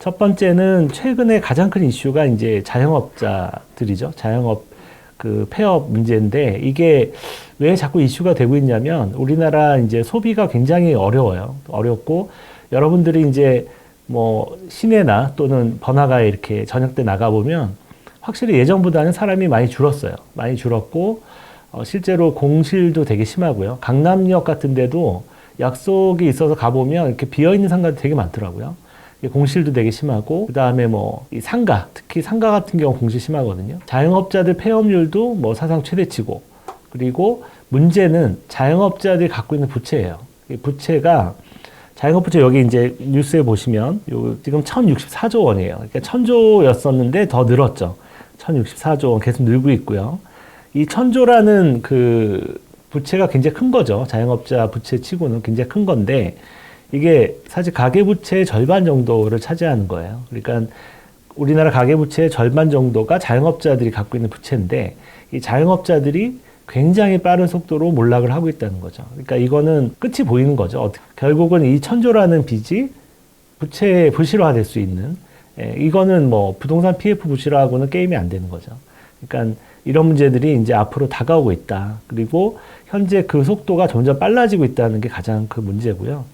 첫 번째는 최근에 가장 큰 이슈가 이제 자영업자들이죠. 자영업 그 폐업 문제인데 이게 왜 자꾸 이슈가 되고 있냐면 우리나라 이제 소비가 굉장히 어려워요. 어렵고 여러분들이 이제 뭐 시내나 또는 번화가에 이렇게 저녁 때 나가보면 확실히 예전보다는 사람이 많이 줄었어요. 많이 줄었고 실제로 공실도 되게 심하고요. 강남역 같은 데도 약속이 있어서 가보면 이렇게 비어있는 상가도 되게 많더라고요. 공실도 되게 심하고 그다음에 뭐 이 상가, 특히 상가 같은 경우 공실 심하거든요. 자영업자들 폐업률도 뭐 사상 최대치고 그리고 문제는 자영업자들이 갖고 있는 부채예요. 이 부채가 자영업 부채 여기 이제 뉴스에 보시면 요 지금 1,064조 원이에요. 그러니까 1,000조였었는데 더 늘었죠. 1,064조 원 계속 늘고 있고요. 이 1,000조라는 그 부채가 굉장히 큰 거죠. 자영업자 부채 치고는 굉장히 큰 건데 이게 사실 가계부채의 절반 정도를 차지하는 거예요. 그러니까 우리나라 가계부채의 절반 정도가 자영업자들이 갖고 있는 부채인데 이 자영업자들이 굉장히 빠른 속도로 몰락을 하고 있다는 거죠. 그러니까 이거는 끝이 보이는 거죠. 결국은 이 1,000조라는 빚이 부채 부실화될 수 있는 이거는 뭐 부동산 PF 부실화하고는 게임이 안 되는 거죠. 그러니까 이런 문제들이 이제 앞으로 다가오고 있다. 그리고 현재 그 속도가 점점 빨라지고 있다는 게 가장 큰 문제고요.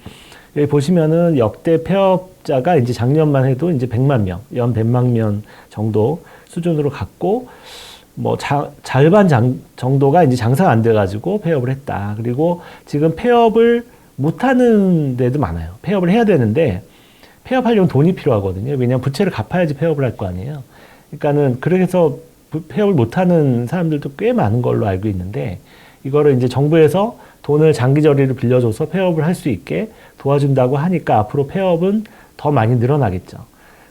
여기 보시면은 역대 폐업자가 이제 작년만 해도 이제 100만 명, 연 100만 명 정도 수준으로 갔고, 뭐 절반 정도가 이제 장사가 안 돼가지고 폐업을 했다. 그리고 지금 폐업을 못하는 데도 많아요. 폐업을 해야 되는데 폐업하려면 돈이 필요하거든요. 왜냐하면 부채를 갚아야지 폐업을 할 거 아니에요. 그러니까는 그래서 폐업을 못하는 사람들도 꽤 많은 걸로 알고 있는데 이거를 이제 정부에서 돈을 장기저리로 빌려줘서 폐업을 할 수 있게 도와준다고 하니까 앞으로 폐업은 더 많이 늘어나겠죠.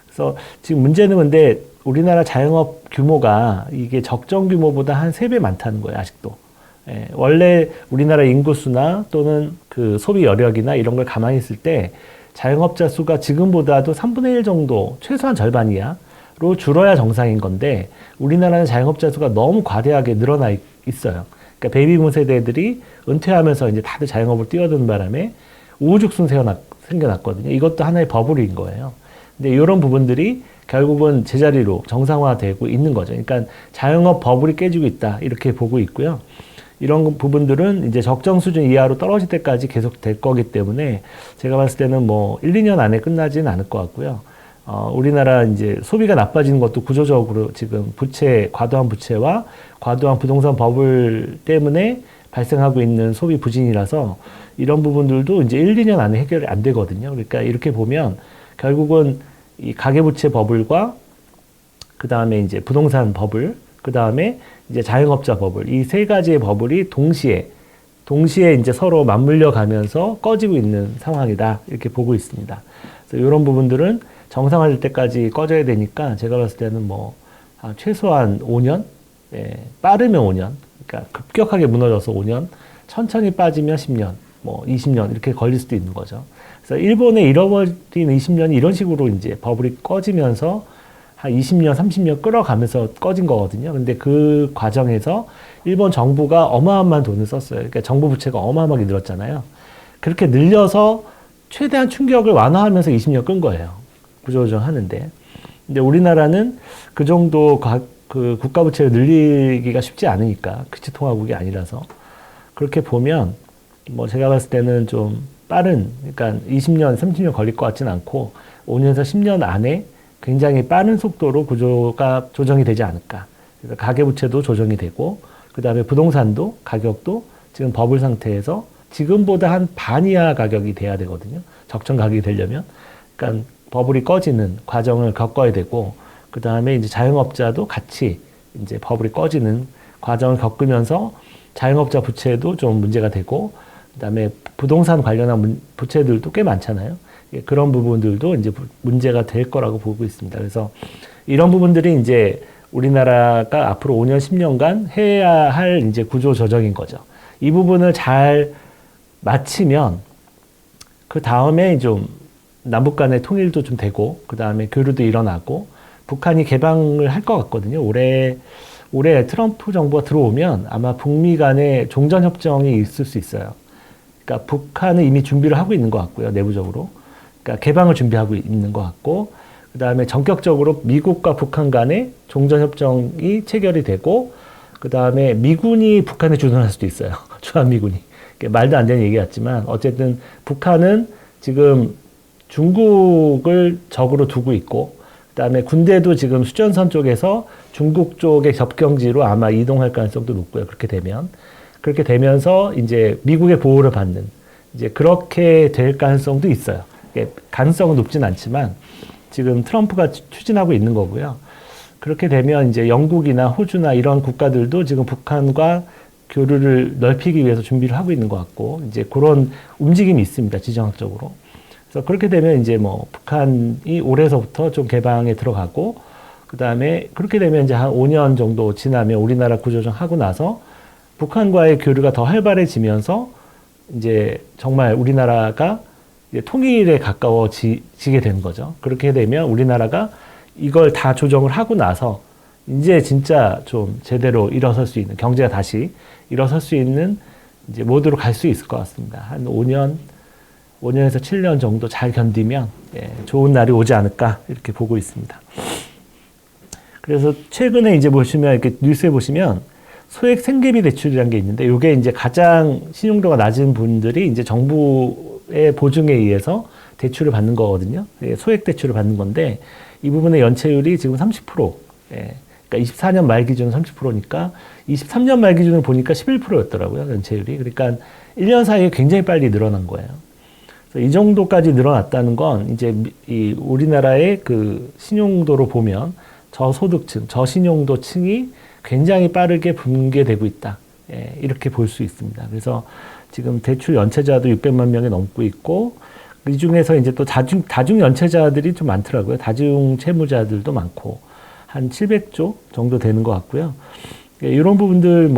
그래서 지금 문제는 근데 우리나라 자영업 규모가 이게 적정 규모보다 한 3배 많다는 거예요, 아직도. 예, 원래 우리나라 인구수나 또는 그 소비 여력이나 이런 걸 가만히 있을 때 자영업자 수가 지금보다도 3분의 1 정도, 최소한 절반이야로 줄어야 정상인 건데 우리나라는 자영업자 수가 너무 과대하게 늘어나 있어요. 그러니까 베이비붐 세대들이 은퇴하면서 이제 다들 자영업을 뛰어드는 바람에 우후죽순 생겨났거든요. 이것도 하나의 버블인 거예요. 근데 이런 부분들이 결국은 제자리로 정상화되고 있는 거죠. 그러니까 자영업 버블이 깨지고 있다. 이렇게 보고 있고요. 이런 부분들은 이제 적정 수준 이하로 떨어질 때까지 계속 될 거기 때문에 제가 봤을 때는 뭐 1, 2년 안에 끝나지는 않을 것 같고요. 우리나라 이제 소비가 나빠지는 것도 구조적으로 지금 과도한 부채와 과도한 부동산 버블 때문에 발생하고 있는 소비 부진이라서 이런 부분들도 이제 1, 2년 안에 해결이 안 되거든요. 그러니까 이렇게 보면 결국은 이 가계부채 버블과 그 다음에 이제 부동산 버블, 그 다음에 이제 자영업자 버블, 이 세 가지의 버블이 동시에 이제 서로 맞물려 가면서 꺼지고 있는 상황이다. 이렇게 보고 있습니다. 그래서 이런 부분들은 정상화될 때까지 꺼져야 되니까 제가 봤을 때는 뭐 최소한 5년, 빠르면 5년, 그러니까 급격하게 무너져서 5년, 천천히 빠지면 10년, 뭐 20년 이렇게 걸릴 수도 있는 거죠. 그래서 일본의 잃어버린 20년이 이런 식으로 이제 버블이 꺼지면서 한 20년, 30년 끌어가면서 꺼진 거거든요. 근데 그 과정에서 일본 정부가 어마어마한 돈을 썼어요. 그러니까 정부 부채가 어마어마하게 늘었잖아요. 그렇게 늘려서 최대한 충격을 완화하면서 20년 끈 거예요. 구조조정 하는데. 근데 우리나라는 그 정도 그 국가 부채를 늘리기가 쉽지 않으니까 기초통화국이 아니라서 그렇게 보면 뭐 제가 봤을 때는 좀 빠른, 그러니까 20년, 30년 걸릴 것 같지는 않고 5년에서 10년 안에 굉장히 빠른 속도로 구조가 조정이 되지 않을까. 그래서 가계부채도 조정이 되고 그 다음에 부동산도 가격도 지금 버블 상태에서 지금보다 한 반 이하 가격이 돼야 되거든요. 적정 가격이 되려면. 그러니까 버블이 꺼지는 과정을 겪어야 되고 그 다음에 이제 자영업자도 같이 이제 버블이 꺼지는 과정을 겪으면서 자영업자 부채도 좀 문제가 되고 그 다음에 부동산 관련한 부채들도 꽤 많잖아요. 그런 부분들도 이제 문제가 될 거라고 보고 있습니다. 그래서 이런 부분들이 이제 우리나라가 앞으로 5년, 10년간 해야 할 이제 구조 조정인 거죠. 이 부분을 잘 마치면 그 다음에 좀 남북 간의 통일도 좀 되고 그 다음에 교류도 일어나고 북한이 개방을 할 것 같거든요. 올해 트럼프 정부가 들어오면 아마 북미 간의 종전협정이 있을 수 있어요. 그러니까 북한은 이미 준비를 하고 있는 것 같고요. 내부적으로. 그러니까 개방을 준비하고 있는 것 같고 그다음에 전격적으로 미국과 북한 간의 종전협정이 체결이 되고 그다음에 미군이 북한에 주둔할 수도 있어요. 주한미군이. 말도 안 되는 얘기 같지만 어쨌든 북한은 지금 중국을 적으로 두고 있고 그다음에 군대도 지금 수전선 쪽에서 중국 쪽의 접경지로 아마 이동할 가능성도 높고요. 그렇게 되면서 이제 미국의 보호를 받는 이제 그렇게 될 가능성도 있어요. 가능성은 높진 않지만 지금 트럼프가 추진하고 있는 거고요. 그렇게 되면 이제 영국이나 호주나 이런 국가들도 지금 북한과 교류를 넓히기 위해서 준비를 하고 있는 것 같고 이제 그런 움직임이 있습니다. 지정학적으로. 그래서 그렇게 되면 이제 뭐 북한이 올해서부터 좀 개방에 들어가고 그다음에 그렇게 되면 이제 한 5년 정도 지나면 우리나라 구조조정 하고 나서 북한과의 교류가 더 활발해지면서 이제 정말 우리나라가 이제 통일에 가까워지게 되는 거죠. 그렇게 되면 우리나라가 이걸 다 조정을 하고 나서 이제 진짜 좀 제대로 일어설 수 있는 경제가 다시 일어설 수 있는 이제 모드로 갈 수 있을 것 같습니다. 한 5년에서 7년 정도 잘 견디면 좋은 날이 오지 않을까 이렇게 보고 있습니다. 그래서 최근에 이제 보시면 이렇게 뉴스에 보시면 소액 생계비 대출이라는 게 있는데 이게 이제 가장 신용도가 낮은 분들이 이제 정부의 보증에 의해서 대출을 받는 거거든요. 소액 대출을 받는 건데 이 부분의 연체율이 지금 30%. 그러니까 24년 말 기준 30%니까 23년 말 기준을 보니까 11%였더라고요. 연체율이. 그러니까 1년 사이에 굉장히 빨리 늘어난 거예요. 그래서 이 정도까지 늘어났다는 건 이제 이 우리나라의 그 신용도로 보면 저소득층, 저신용도층이 굉장히 빠르게 붕괴되고 있다. 이렇게 볼 수 있습니다. 그래서 지금 대출 연체자도 600만 명이 넘고 있고 이 중에서 이제 또 다중 연체자들이 좀 많더라고요. 다중 채무자들도 많고 한 700조 정도 되는 것 같고요. 이런 부분들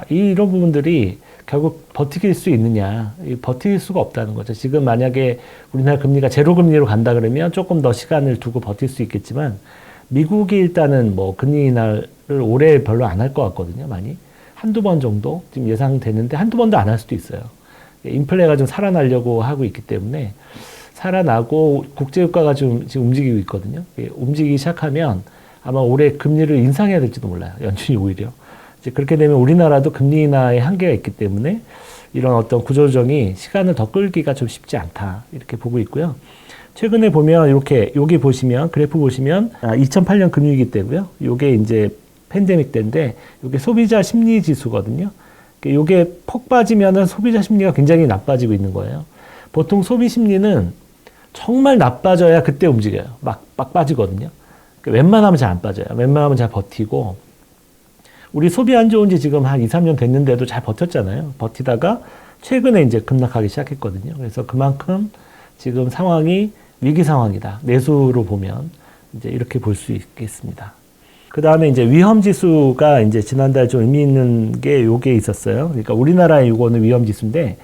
이런 부분들이 결국 버티길 수 있느냐? 버틸 수가 없다는 거죠. 지금 만약에 우리나라 금리가 제로 금리로 간다 그러면 조금 더 시간을 두고 버틸 수 있겠지만 미국이 일단은 금리 인하를 올해 별로 안 할 것 같거든요. 많이. 한두 번 정도 지금 예상되는데 한두 번도 안 할 수도 있어요. 인플레가 좀 살아나려고 하고 있기 때문에 살아나고 국제유가가 지금 움직이고 있거든요. 움직이기 시작하면 아마 올해 금리를 인상해야 될지도 몰라요. 연준이 오히려. 이제 그렇게 되면 우리나라도 금리 인하의 한계가 있기 때문에 이런 어떤 구조조정이 시간을 더 끌기가 좀 쉽지 않다. 이렇게 보고 있고요. 최근에 보면 여기 보시면 그래프 보시면 2008년 금융위기 때고요. 요게 이제 팬데믹 때인데 요게 소비자 심리 지수거든요. 요게 폭 빠지면은 소비자 심리가 굉장히 나빠지고 있는 거예요. 보통 소비 심리는 정말 나빠져야 그때 움직여요. 막 빠지거든요. 웬만하면 잘 안 빠져요. 웬만하면 잘 버티고 우리 소비 안 좋은 지 지금 한 2, 3년 됐는데도 잘 버텼잖아요. 버티다가 최근에 이제 급락하기 시작했거든요. 그래서 그만큼 지금 상황이 위기 상황이다. 내수로 보면 이제 이렇게 볼 수 있겠습니다. 그 다음에 이제 위험 지수가 이제 지난달 좀 의미 있는 게 요게 있었어요. 그러니까 우리나라의 요거는 위험 지수인데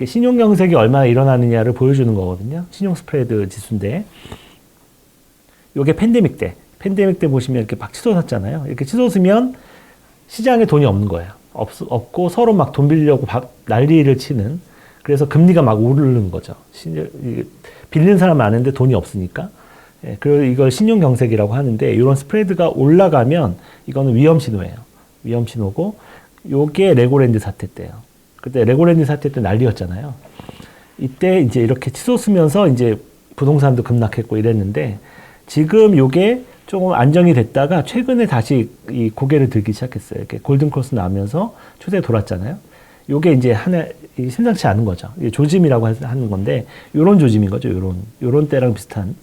신용 경색이 얼마나 일어나느냐를 보여주는 거거든요. 신용 스프레드 지수인데 요게 팬데믹 때 보시면 이렇게 막 치솟았잖아요. 이렇게 치솟으면 시장에 돈이 없는 거예요. 없고 서로 막 돈 빌려고 난리를 치는. 그래서 금리가 막 오르는 거죠. 빌리는 사람 많은데 돈이 없으니까. 그리고 이걸 신용 경색이라고 하는데 이런 스프레드가 올라가면 이거는 위험 신호예요. 위험 신호고 요게 레고랜드 사태 때예요. 그때 레고랜드 사태 때 난리였잖아요. 이때 이제 이렇게 치솟으면서 이제 부동산도 급락했고 이랬는데 지금 요게 조금 안정이 됐다가 최근에 다시 이 고개를 들기 시작했어요. 이렇게 골든크로스 나오면서 추세 돌았잖아요. 요게 이제 심상치 않은 거죠. 조짐이라고 하는 건데 요런 조짐인 거죠. 요런 때랑 비슷한.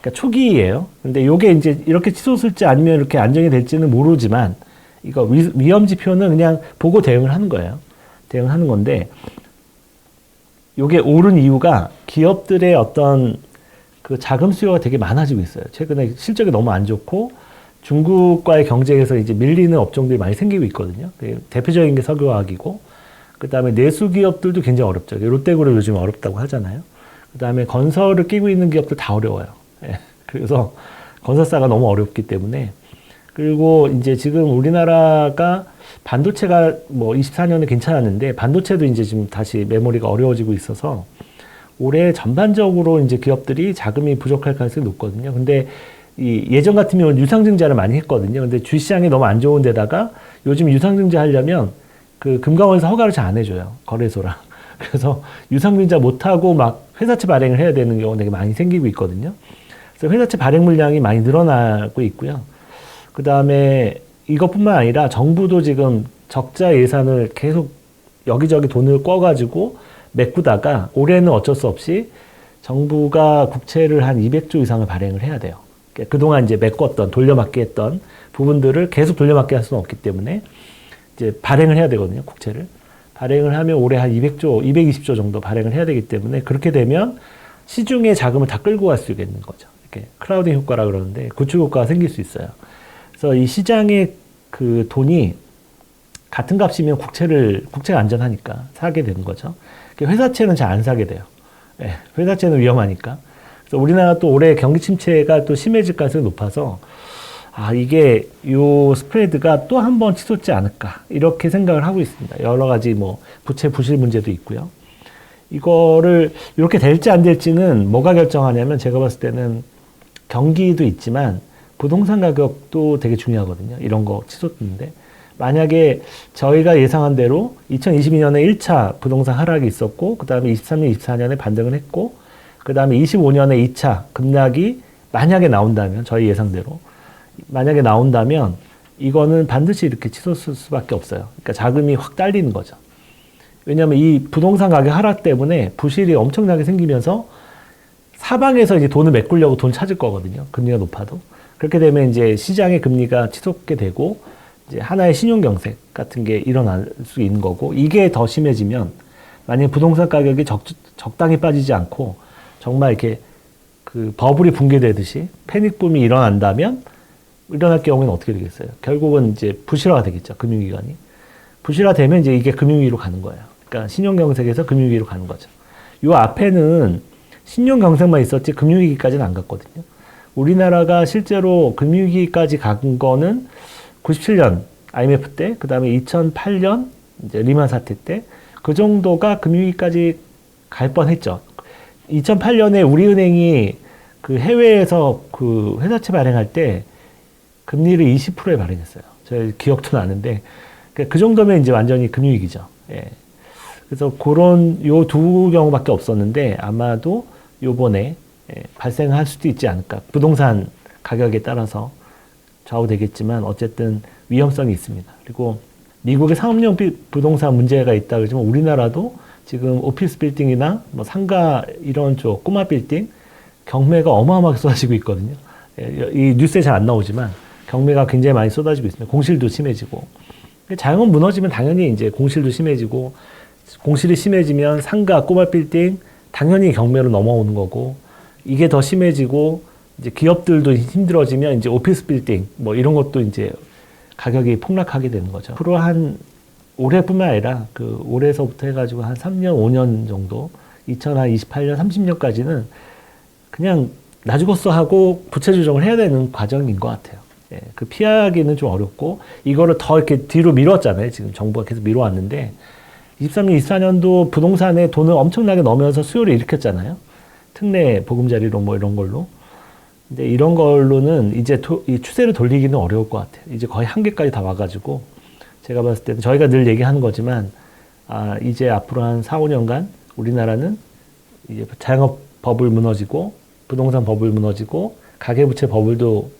그러니까 초기예요. 근데 요게 이제 이렇게 치솟을지 아니면 이렇게 안정이 될지는 모르지만 이거 위험 지표는 그냥 보고 대응을 하는 거예요. 대응하는 건데 요게 오른 이유가 기업들의 어떤 그 자금 수요가 되게 많아지고 있어요. 최근에 실적이 너무 안 좋고 중국과의 경쟁에서 이제 밀리는 업종들이 많이 생기고 있거든요. 대표적인 게 석유화학이고 그 다음에 내수 기업들도 굉장히 어렵죠. 롯데그룹 요즘 어렵다고 하잖아요. 그 다음에 건설을 끼고 있는 기업들 다 어려워요. 그래서 건설사가 너무 어렵기 때문에 그리고 이제 지금 우리나라가 반도체가 24년에 괜찮았는데 반도체도 이제 지금 다시 메모리가 어려워지고 있어서 올해 전반적으로 이제 기업들이 자금이 부족할 가능성이 높거든요. 근데 이 예전 같으면 유상증자를 많이 했거든요. 근데 주시장이 너무 안 좋은 데다가 요즘 유상증자 하려면 그 금감원에서 허가를 잘 안 해줘요. 거래소랑. 그래서 유상증자 못하고 막 회사채 발행을 해야 되는 경우가 되게 많이 생기고 있거든요. 그래서 회사채 발행 물량이 많이 늘어나고 있고요. 그 다음에 이것뿐만 아니라 정부도 지금 적자 예산을 계속 여기저기 돈을 꿔가지고 메꾸다가 올해는 어쩔 수 없이 정부가 국채를 한 200조 이상을 발행을 해야 돼요. 그동안 이제 메꿨던, 돌려막기 했던 부분들을 계속 돌려막기 할 수는 없기 때문에 이제 발행을 해야 되거든요, 국채를. 발행을 하면 올해 한 200조, 220조 정도 발행을 해야 되기 때문에 그렇게 되면 시중의 자금을 다 끌고 갈 수 있는 거죠. 이렇게 크라우딩 효과라 그러는데 구축 효과가 생길 수 있어요. 그래서 이 시장의 그 돈이 같은 값이면 국채가 안전하니까 사게 되는 거죠. 회사채는 잘 안 사게 돼요. 네, 회사채는 위험하니까. 그래서 우리나라 또 올해 경기 침체가 또 심해질 가능성이 높아서 이게 요 스프레드가 또 한 번 치솟지 않을까 이렇게 생각을 하고 있습니다. 여러 가지 뭐 부채 부실 문제도 있고요. 이거를 이렇게 될지 안 될지는 뭐가 결정하냐면 제가 봤을 때는 경기도 있지만 부동산 가격도 되게 중요하거든요. 이런 거 치솟는데 만약에 저희가 예상한 대로 2022년에 1차 부동산 하락이 있었고 그 다음에 23년, 24년에 반등을 했고 그 다음에 25년에 2차 급락이 만약에 나온다면 저희 예상대로 만약에 나온다면 이거는 반드시 이렇게 치솟을 수밖에 없어요. 그러니까 자금이 확 딸리는 거죠. 왜냐하면 이 부동산 가격 하락 때문에 부실이 엄청나게 생기면서 사방에서 이제 돈을 메꾸려고 돈 찾을 거거든요. 금리가 높아도. 그렇게 되면 이제 시장의 금리가 치솟게 되고 이제 하나의 신용경색 같은 게 일어날 수 있는 거고 이게 더 심해지면 만약 부동산 가격이 적당히 빠지지 않고 정말 이렇게 그 버블이 붕괴되듯이 패닉붐이 일어난다면 일어날 경우에는 어떻게 되겠어요? 결국은 이제 부실화가 되겠죠. 금융기관이. 부실화되면 이제 이게 금융위기로 가는 거예요. 그러니까 신용경색에서 금융위기로 가는 거죠. 요 앞에는 신용경색만 있었지 금융위기까지는 안 갔거든요. 우리나라가 실제로 금융위기까지 간 거는 97년 IMF 때, 그 다음에 2008년 이제 리만 사태 때, 그 정도가 금융위기까지 갈 뻔했죠. 2008년에 우리은행이 그 해외에서 그 회사채 발행할 때 금리를 20%에 발행했어요. 제 기억도 나는데 그 정도면 이제 완전히 금융위기죠. 예. 그래서 그런 요 두 경우밖에 없었는데 아마도 요번에 발생할 수도 있지 않을까. 부동산 가격에 따라서 좌우되겠지만 어쨌든 위험성이 있습니다. 그리고 미국의 상업용 부동산 문제가 있다 그러지만 우리나라도 지금 오피스 빌딩이나 뭐 상가 이런 쪽 꼬마 빌딩 경매가 어마어마하게 쏟아지고 있거든요. 이 뉴스에 잘 안 나오지만 경매가 굉장히 많이 쏟아지고 있습니다. 공실도 심해지고. 자영업 무너지면 당연히 이제 공실도 심해지고 공실이 심해지면 상가 꼬마 빌딩 당연히 경매로 넘어오는 거고 이게 더 심해지고 이제 기업들도 힘들어지면 이제 오피스 빌딩 뭐 이런 것도 이제 가격이 폭락하게 되는 거죠. 앞으로 한 올해뿐만 아니라 그 올해서부터 해가지고 한 3년, 5년 정도 2028년, 30년까지는 그냥 나 죽었어 하고 부채 조정을 해야 되는 과정인 것 같아요. 예, 그 피하기는 좀 어렵고 이거를 더 이렇게 뒤로 미뤘잖아요. 지금 정부가 계속 미뤄왔는데 23년, 24년도 부동산에 돈을 엄청나게 넣으면서 수요를 일으켰잖아요. 특례 보금자리로 뭐 이런 걸로. 근데 이런 걸로는 이제 이 추세를 돌리기는 어려울 것 같아요. 이제 거의 한계까지 다 와가지고 제가 봤을 때는 저희가 늘 얘기하는 거지만 이제 앞으로 한 4, 5년간 우리나라는 이제 자영업 버블 무너지고 부동산 버블 무너지고 가계부채 버블도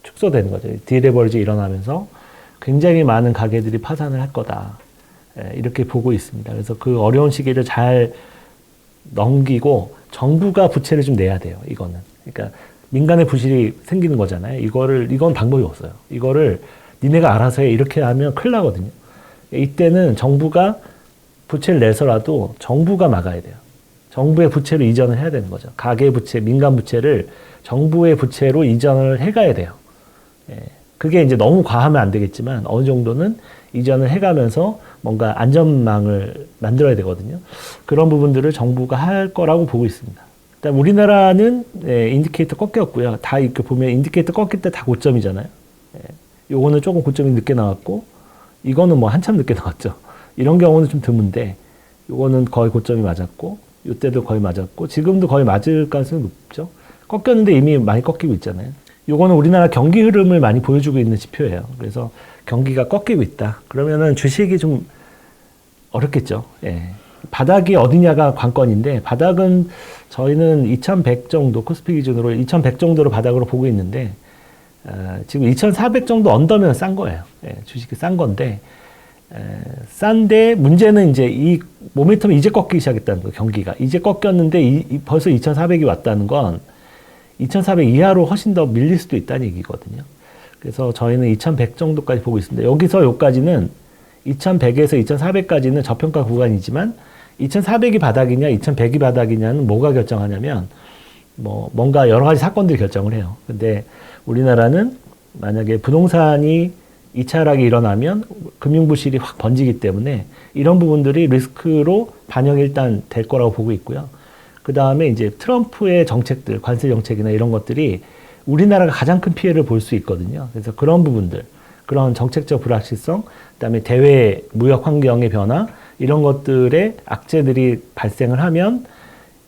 축소되는 거죠. 디레버리지 일어나면서 굉장히 많은 가게들이 파산을 할 거다. 이렇게 보고 있습니다. 그래서 그 어려운 시기를 잘 넘기고 정부가 부채를 좀 내야 돼요. 이거는. 그러니까 민간의 부실이 생기는 거잖아요. 이건 방법이 없어요. 이거를 니네가 알아서 해. 이렇게 하면 큰일 나거든요. 이때는 정부가 부채를 내서라도 정부가 막아야 돼요. 정부의 부채로 이전을 해야 되는 거죠. 가계 부채, 민간 부채를 정부의 부채로 이전을 해가야 돼요. 그게 이제 너무 과하면 안 되겠지만 어느 정도는 이전을 해가면서 뭔가 안전망을 만들어야 되거든요. 그런 부분들을 정부가 할 거라고 보고 있습니다. 일단 우리나라는 인디케이터 꺾였고요. 다 이렇게 보면 인디케이터 꺾일 때 다 고점이잖아요. 요거는 조금 고점이 늦게 나왔고 이거는 뭐 한참 늦게 나왔죠. 이런 경우는 좀 드문데 요거는 거의 고점이 맞았고 이때도 거의 맞았고 지금도 거의 맞을 가능성이 높죠. 꺾였는데 이미 많이 꺾이고 있잖아요. 요거는 우리나라 경기 흐름을 많이 보여주고 있는 지표예요. 그래서 경기가 꺾이고 있다. 그러면은 주식이 좀 어렵겠죠. 예. 바닥이 어디냐가 관건인데 바닥은 저희는 2100 정도 코스피 기준으로 2100 정도로 바닥으로 보고 있는데 지금 2400 정도 언더면 싼 거예요. 예, 주식이 싼 건데 싼데 문제는 이제 이 모멘텀이 이제 꺾이기 시작했다는 거 경기가 이제 꺾였는데 벌써 2400이 왔다는 건 2400 이하로 훨씬 더 밀릴 수도 있다는 얘기거든요. 그래서 저희는 2100 정도까지 보고 있습니다. 여기서 여기까지는 2100에서 2400까지는 저평가 구간이지만 2400이 바닥이냐 2100이 바닥이냐는 뭐가 결정하냐면 뭔가 여러 가지 사건들이 결정을 해요. 근데 우리나라는 만약에 부동산이 2차 하락이 일어나면 금융부실이 확 번지기 때문에 이런 부분들이 리스크로 반영이 일단 될 거라고 보고 있고요. 그 다음에 이제 트럼프의 정책들, 관세 정책이나 이런 것들이 우리나라가 가장 큰 피해를 볼 수 있거든요. 그래서 그런 부분들, 그런 정책적 불확실성, 그다음에 대외 무역 환경의 변화 이런 것들의 악재들이 발생을 하면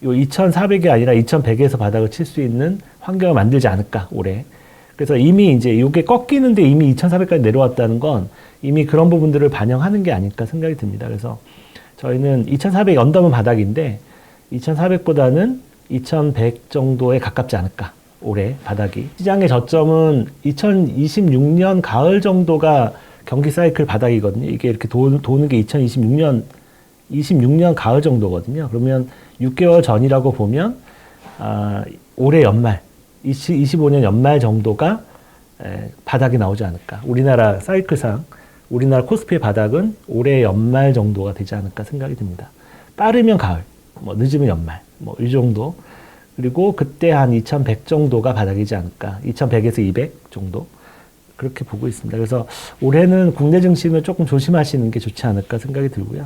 요 2,400이 아니라 2,100에서 바닥을 칠 수 있는 환경을 만들지 않을까 올해. 그래서 이미 이제 이게 꺾이는데 이미 2,400까지 내려왔다는 건 이미 그런 부분들을 반영하는 게 아닐까 생각이 듭니다. 그래서 저희는 2,400 언더면 바닥인데 2,400보다는 2,100 정도에 가깝지 않을까. 올해 바닥이. 시장의 저점은 2026년 가을 정도가 경기 사이클 바닥이거든요. 이게 이렇게 도는 게 26년 가을 정도거든요. 그러면 6개월 전이라고 보면 올해 연말 25년 연말 정도가 바닥이 나오지 않을까. 우리나라 사이클상 우리나라 코스피의 바닥은 올해 연말 정도가 되지 않을까 생각이 듭니다. 빠르면 가을, 늦으면 연말, 이 정도. 그리고 그때 한 2100 정도가 바닥이지 않을까. 2100에서 200 정도. 그렇게 보고 있습니다. 그래서 올해는 국내 증시는 조금 조심하시는 게 좋지 않을까 생각이 들고요.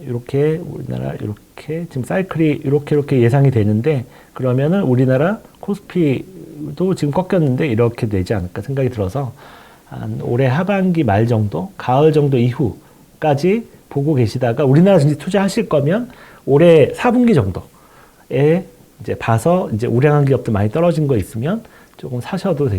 이렇게 우리나라 이렇게 지금 사이클이 이렇게 예상이 되는데 그러면은 우리나라 코스피도 지금 꺾였는데 이렇게 되지 않을까 생각이 들어서 한 올해 하반기 말 정도, 가을 정도 이후까지 보고 계시다가 우리나라 증시 투자하실 거면 올해 4분기 정도에 이제 봐서 이제 우량한 기업들 많이 떨어진 거 있으면 조금 사셔도 되겠습니다.